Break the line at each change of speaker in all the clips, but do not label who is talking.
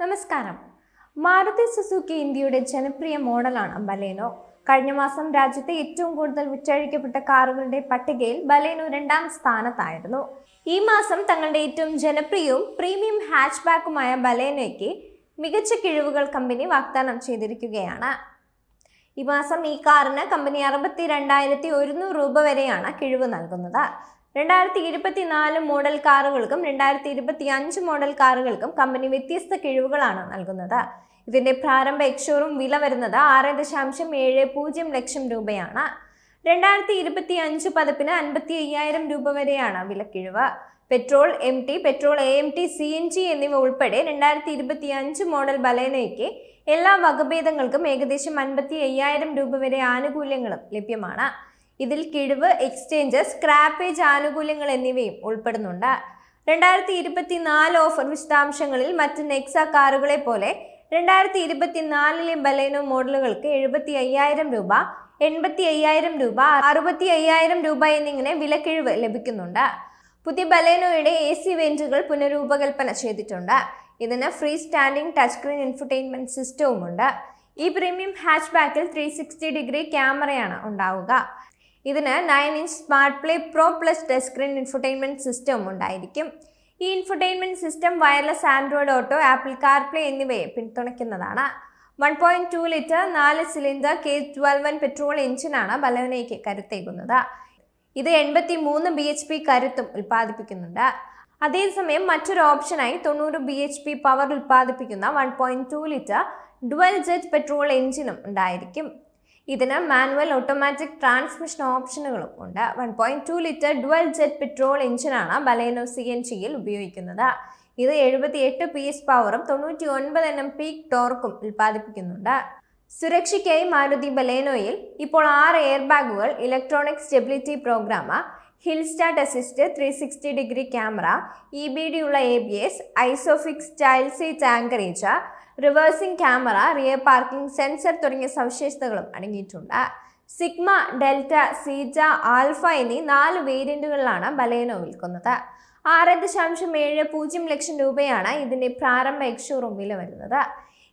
നമസ്കാരം. മാരുതി സുസുക്കി ഇന്ത്യയുടെ ജനപ്രിയ മോഡലാണ് ബലേനോ. കഴിഞ്ഞ മാസം രാജ്യത്തെ ഏറ്റവും കൂടുതൽ വിറ്റഴിക്കപ്പെട്ട കാറുകളുടെ പട്ടികയിൽ ബലേനോ 2ാം സ്ഥാനത്തായിരുന്നു. ഈ മാസം തങ്ങളുടെ ഏറ്റവും ജനപ്രിയവും പ്രീമിയം ഹാച്ച്ബാക്കുമായ ബലേനോയ്ക്ക് മികച്ച കിഴിവുകൾ കമ്പനി വാഗ്ദാനം ചെയ്തിരിക്കുകയാണ്. ഈ മാസം ഈ കാറിന് കമ്പനി 62,100 രൂപ വരെയാണ് കിഴിവ് നൽകുന്നത്. 2024 മോഡൽ കാറുകൾക്കും 2025 മോഡൽ കാറുകൾക്കും കമ്പനി വ്യത്യസ്ത കിഴിവുകളാണ് നൽകുന്നത്. ഇതിന്റെ പ്രാരംഭ എക്സ്ഷോറൂം വില വരുന്നത് 6.70 ലക്ഷം രൂപയാണ്. 2025 പതിപ്പിന് 55,000 രൂപ വരെയാണ് വിലക്കിഴിവ്. Petrol MT, petrol AMT, CNG എന്നിവ ഉൾപ്പെടെ 2025 മോഡൽ ബലേനോയ്ക്ക് എല്ലാ വകഭേദങ്ങൾക്കും ഏകദേശം 55,000 രൂപ വരെ ആനുകൂല്യങ്ങളും ലഭ്യമാണ്. ഇതിൽ കിഴിവ്, എക്സ്ചേഞ്ച്, സ്ക്രാപ്പേജ് ആനുകൂല്യങ്ങൾ എന്നിവയും ഉൾപ്പെടുന്നുണ്ട്. 2024 ഓഫർ വിശദാംശങ്ങളിൽ മറ്റ് നെക്സ കാറുകളെ പോലെ 2024 ബലേനോ മോഡലുകൾക്ക് 75,000 രൂപ, 85,000 രൂപ, 65,000 രൂപ എന്നിങ്ങനെ വിലക്കിഴിവ് ലഭിക്കുന്നുണ്ട്. പുതിയ ബലേനോയുടെ AC വേരിയന്റുകൾ പുനരൂപകൽപ്പന ചെയ്തിട്ടുണ്ട്. ഇതിന് free standing touch screen infotainment സിസ്റ്റവുമുണ്ട്. ഈ പ്രീമിയം ഹാച്ച്ബാക്കിൽ 360 ക്യാമറയാണ് ഉണ്ടാവുക. ഇതിന് 9-inch smart play pro plus touch screen infotainment സിസ്റ്റവും ഉണ്ടായിരിക്കും. ഈ infotainment system wireless Android Auto, Apple CarPlay എന്നിവയെ പിന്തുണയ്ക്കുന്നതാണ്. 1.2 ലിറ്റർ 4 സിലിണ്ടർ K12 പെട്രോൾ എഞ്ചിനാണ് ബലേനോയ്ക്ക് കരുത്തേകുന്നത്. ഇത് 83 bhp കരുത്തും ഉൽപ്പാദിപ്പിക്കുന്നുണ്ട്. അതേസമയം മറ്റൊരു ഓപ്ഷനായി 90 bhp പവർ ഉൽപ്പാദിപ്പിക്കുന്ന 1.2 ലിറ്റർ ഡുവൽ ജെറ്റ് പെട്രോൾ എഞ്ചിനും ഉണ്ടായിരിക്കും. ഇതിന് മാനുവൽ, ഓട്ടോമാറ്റിക് ട്രാൻസ്മിഷൻ ഓപ്ഷനുകളും ഉണ്ട്. 1.2 ലിറ്റർ ഡുവൽ ജെറ്റ് പെട്രോൾ എഞ്ചിനാണ് ബലേനോ CNGയിൽ ഉപയോഗിക്കുന്നത്. ഇത് 78 PS പവറും 99 Nm പീക്ക് ടോർക്കും ഉൽപ്പാദിപ്പിക്കുന്നുണ്ട്. സുരക്ഷയ്ക്കായി മാരുതി ബലേനോയിൽ ഇപ്പോൾ 6 എയർ ബാഗുകൾ, electronic stability programmer, hill start assist, 360 camera, EBD ഉള്ള ABS, Isofix child seat anchorage, reversing camera, rear parking sensor തുടങ്ങിയ സവിശേഷതകളും അടങ്ങിയിട്ടുണ്ട്. സിഗ്മ, ഡെൽറ്റ, സീറ്റ, ആൽഫ എന്നീ 4 വേരിയന്റുകളിലാണ് ബലേനോ വിൽക്കുന്നത്. 6.70 ലക്ഷം രൂപയാണ് ഇതിന്റെ പ്രാരംഭ എക്സ്ഷോറൂം വില വരുന്നത്.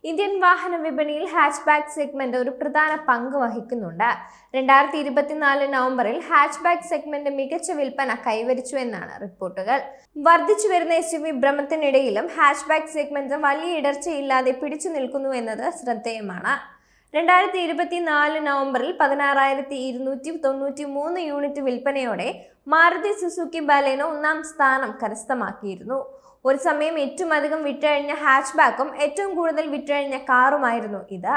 ഇന്ത്യൻ വാഹന വിപണിയിൽ ഹാച്ച്ബാക്ക് സെഗ്മെന്റ് ഒരു പ്രധാന പങ്ക് വഹിക്കുന്നുണ്ട്. 2024 നവംബറിൽ ഹാച്ച്ബാക്ക് സെഗ്മെന്റ് മികച്ച വിൽപ്പന കൈവരിച്ചു എന്നാണ് റിപ്പോർട്ടുകൾ. വർദ്ധിച്ചു വരുന്ന SUV ഭ്രമത്തിനിടയിലും ഹാച്ച്ബാക്ക് സെഗ്മെന്റ് വലിയ ഇടർച്ചയില്ലാതെ പിടിച്ചു നിൽക്കുന്നു എന്നത് ശ്രദ്ധേയമാണ്. 2024 നവംബറിൽ 16,293 യൂണിറ്റ് വിൽപ്പനയോടെ മാരുതി സുസുക്കി ബലേനോ 1ാം സ്ഥാനം കരസ്ഥമാക്കിയിരുന്നു. ഒരു സമയം ഏറ്റവും അധികം വിറ്റഴിഞ്ഞ ഹാച്ച്ബാക്കും ഏറ്റവും കൂടുതൽ വിറ്റഴിഞ്ഞ കാറുമായിരുന്നു ഇത്.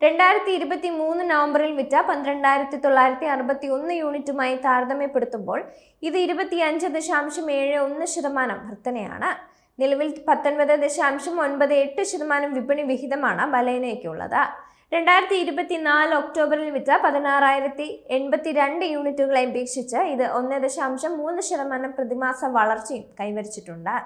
2023 നവംബറിൽ വിറ്റ 12,961 യൂണിറ്റുമായി താരതമ്യപ്പെടുത്തുമ്പോൾ ഇത് 25.71% വർധനയാണ്. നിലവിൽ 19.98% വിപണി വിഹിതമാണ് ബലേനോയ്ക്കുള്ളത്. 2024 ഒക്ടോബറിൽ വിറ്റ 16,082 യൂണിറ്റുകളെ അപേക്ഷിച്ച് ഇത് 1.3% പ്രതിമാസ വളർച്ചയും കൈവരിച്ചിട്ടുണ്ട്.